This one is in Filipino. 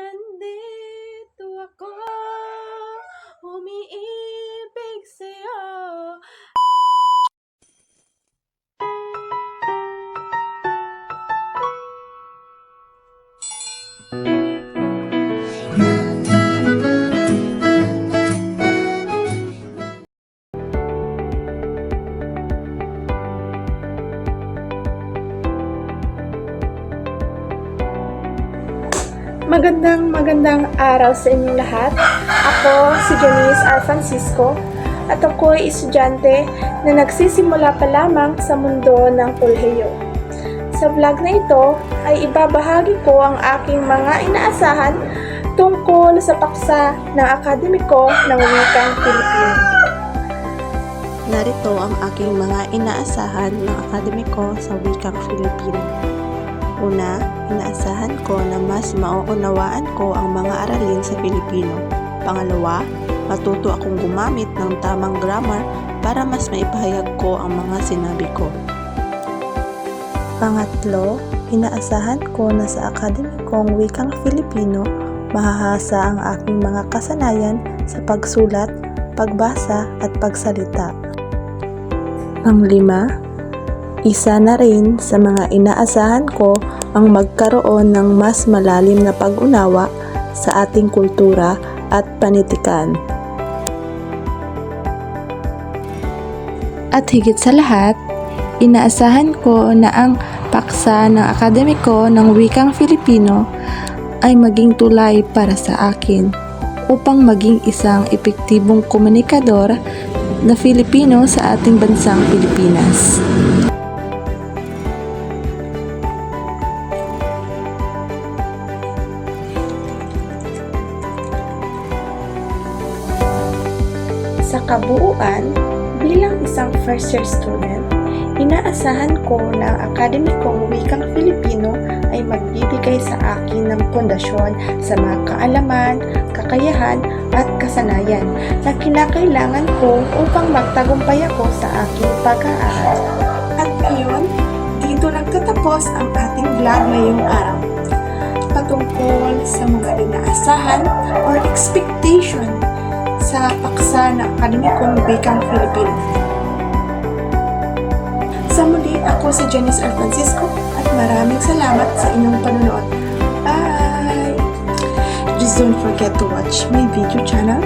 Nandito ako, umiibig sa'yo. Magandang araw sa inyong lahat. Ako si Janice R. Francisco at ako ay estudyante na nagsisimula pa lamang sa mundo ng kolehiyo. Sa vlog na ito ay ibabahagi ko ang aking mga inaasahan tungkol sa paksa ng akademiko ng wikang Pilipino. Narito ang aking mga inaasahan ng akademiko sa wikang Filipino. Una, inaasahan ko na mas mauunawaan ko ang mga aralin sa Filipino. Pangalawa, matuto akong gumamit ng tamang grammar para mas maipahayag ko ang mga sinabi ko. Pangatlo, inaasahan ko na sa akademikong wikang Filipino, mahahasa ang aking mga kasanayan sa pagsulat, pagbasa at pagsalita. Panglima, isa na rin sa mga inaasahan ko ang magkaroon ng mas malalim na pag-unawa sa ating kultura at panitikan. At higit sa lahat, inaasahan ko na ang paksa ng akademiko ng wikang Filipino ay maging tulay para sa akin upang maging isang epektibong komunikador na Filipino sa ating bansang Pilipinas. Sa kabuuan, bilang isang first year student, inaasahan ko na ang akademikong wikang Filipino ay magbibigay sa akin ng pundasyon sa mga kaalaman, kakayahan at kasanayan na kinakailangan ko upang magtagumpay ako sa aking pag-aaral. At ngayon, dito nagtatapos ang ating vlog ngayong araw patungkol sa mga inaasahan or expectation sa paksa ng akademikong wikang Filipino. Sa muli, ako si Janice R. Francisco at maraming salamat sa inyong panonood. Bye! Please don't forget to watch my video channel